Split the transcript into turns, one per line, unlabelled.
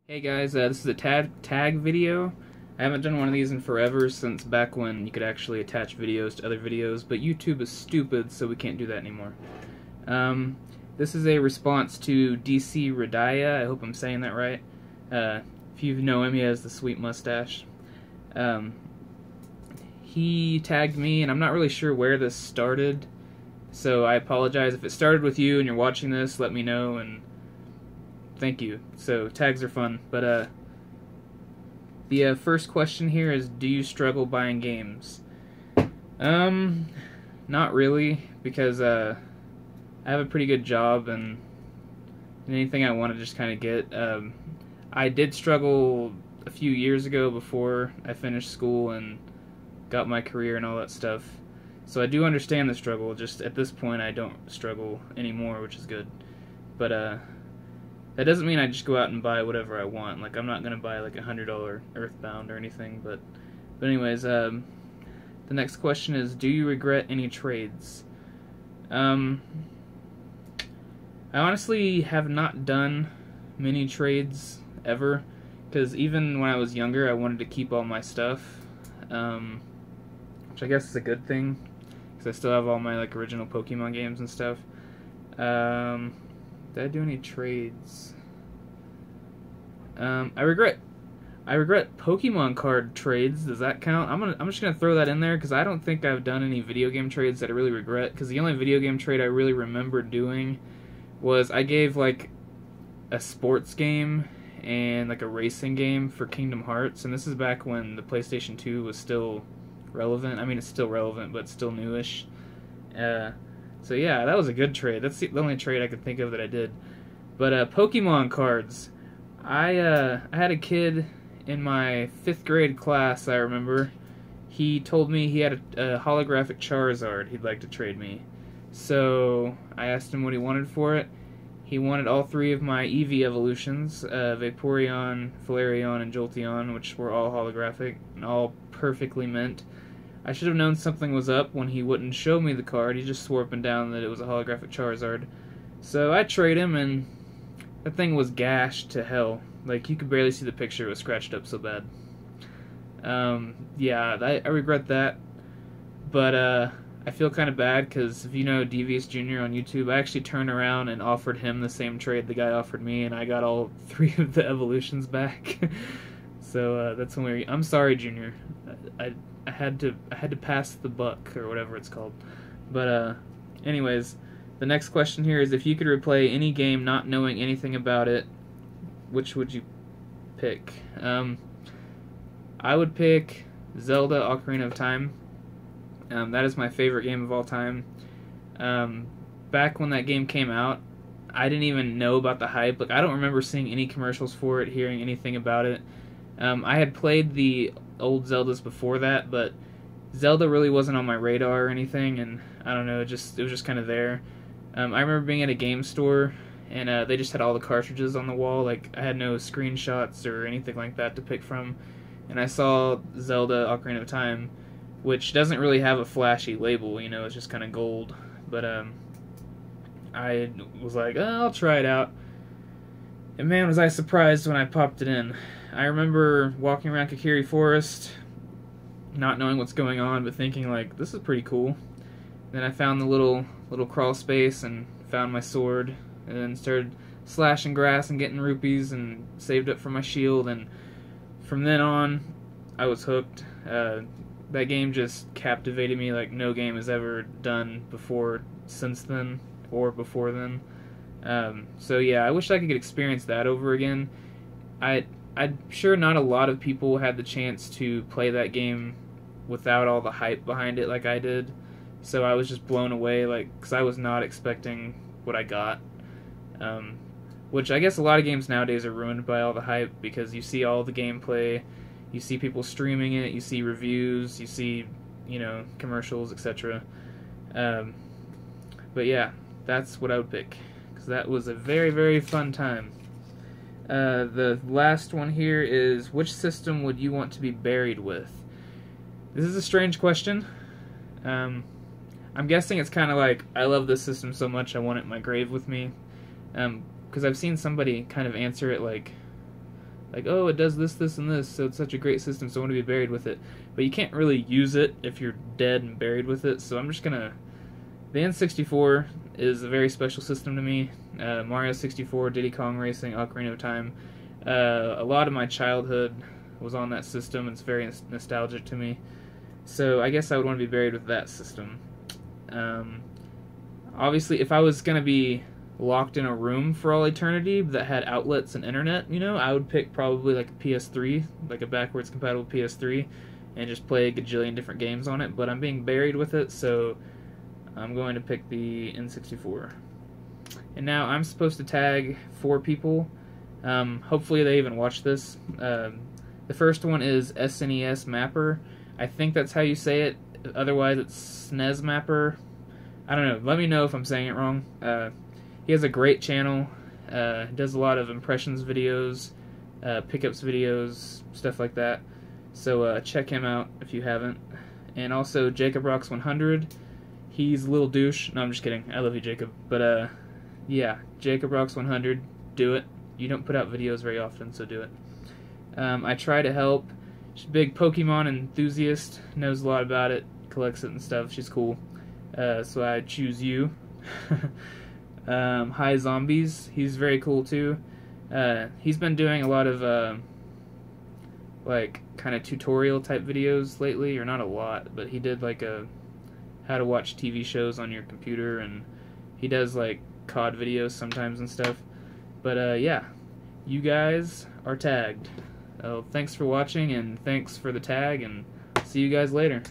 Hey guys, this is a tag video. I haven't done one of these in forever, since back when you could actually attach videos to other videos, but YouTube is stupid, so we can't do that anymore. This is a response to dcrediah. I hope I'm saying that right. If you know him, he has the sweet mustache. He tagged me, and I'm not really sure where this started, so I apologize. If it started with you and you're watching this, let me know, and thank you. So, tags are fun. But, the first question here is, do you struggle buying games? Not really, because, I have a pretty good job, and anything I want to just kind of get. I did struggle a few years ago before I finished school and got my career and all that stuff. So I do understand the struggle, just at this point I don't struggle anymore, which is good. But, that doesn't mean I just go out and buy whatever I want. Like, I'm not going to buy like $100 Earthbound or anything, but anyways, the next question is, do you regret any trades? I honestly have not done many trades ever, because even when I was younger, I wanted to keep all my stuff, which I guess is a good thing, because I still have all my like original Pokemon games and stuff. Did I do any trades? I regret Pokemon card trades. Does that count? I'm just gonna throw that in there because I don't think I've done any video game trades that I really regret. Because the only video game trade I really remember doing was I gave like a sports game and like a racing game for Kingdom Hearts, and this is back when the PlayStation 2 was still relevant. I mean, it's still relevant, but still newish. So yeah, that was a good trade. That's the only trade I could think of that I did. But Pokemon cards, I had a kid in my 5th grade class, I remember. He told me he had a holographic Charizard he'd like to trade me. So I asked him what he wanted for it. He wanted all 3 of my Eevee evolutions, Vaporeon, Flareon, and Jolteon, which were all holographic and all perfectly mint. I should have known something was up when he wouldn't show me the card. He just swore up and down that it was a holographic Charizard. So I trade him, and that thing was gashed to hell. Like, you could barely see the picture. It was scratched up so bad. Yeah, I regret that. But I feel kind of bad, because if you know Devious Jr. on YouTube, I actually turned around and offered him the same trade the guy offered me, and I got all 3 of the evolutions back. So that's when I'm sorry, Junior. I had to pass the buck, or whatever it's called. But anyways, the next question here is, if you could replay any game not knowing anything about it, which would you pick? I would pick Zelda Ocarina of Time. That is my favorite game of all time. Back when that game came out, I didn't even know about the hype. Like, I don't remember seeing any commercials for it, hearing anything about it. I had played the old Zeldas before that, but Zelda really wasn't on my radar or anything, and I don't know, it was just kind of there. I remember being at a game store, and they just had all the cartridges on the wall. Like, I had no screenshots or anything like that to pick from, and I saw Zelda Ocarina of Time, which doesn't really have a flashy label, you know, it's just kind of gold, but I was like, oh, I'll try it out. And man, was I surprised when I popped it in. I remember walking around Kakiri Forest, not knowing what's going on, but thinking, like, this is pretty cool. Then I found the little crawl space and found my sword, and then started slashing grass and getting rupees and saved up for my shield, and from then on, I was hooked. That game just captivated me like no game has ever done before, since then, or before then. So yeah, I wish I could experience that over again. I'm sure not a lot of people had the chance to play that game without all the hype behind it like I did. So I was just blown away, like, because I was not expecting what I got. Which I guess a lot of games nowadays are ruined by all the hype, because you see all the gameplay, you see people streaming it, you see reviews, you see, you know, commercials, etc. But yeah, that's what I would pick, because that was a very, very fun time. The last one here is, which system would you want to be buried with? This is a strange question. I'm guessing it's kind of like, I love this system so much I want it in my grave with me. Because I've seen somebody kind of answer it like, like, oh, it does this, this, and this, so it's such a great system, so I want to be buried with it. But you can't really use it if you're dead and buried with it, so I'm just gonna... The N64 is a very special system to me. Mario 64, Diddy Kong Racing, Ocarina of Time. A lot of my childhood was on that system. It's very nostalgic to me. So I guess I would want to be buried with that system. Obviously, if I was going to be locked in a room for all eternity that had outlets and internet, you know, I would pick probably like a PS3, like a backwards compatible PS3, and just play a gajillion different games on it. But I'm being buried with it, so I'm going to pick the N64. And now I'm supposed to tag 4 people. Hopefully they even watch this. The first one is SNES Mapper. I think that's how you say it. Otherwise it's SNES Mapper. I don't know. Let me know if I'm saying it wrong. He has a great channel. Does a lot of impressions videos, pickups videos, stuff like that. So check him out if you haven't. And also Jacob Rocks 100. He's a little douche. No, I'm just kidding. I love you, Jacob. But yeah, Jacob Rocks 100. Do it. You don't put out videos very often, so do it. I try to help. She's a big Pokemon enthusiast. Knows a lot about it. Collects it and stuff. She's cool. So I choose you. Hi Zombies. He's very cool too. He's been doing a lot of like kind of tutorial type videos lately, or not a lot, but he did like a how to watch TV shows on your computer, and he does like COD videos sometimes and stuff. But yeah, you guys are tagged. Thanks for watching, and thanks for the tag, and see you guys later.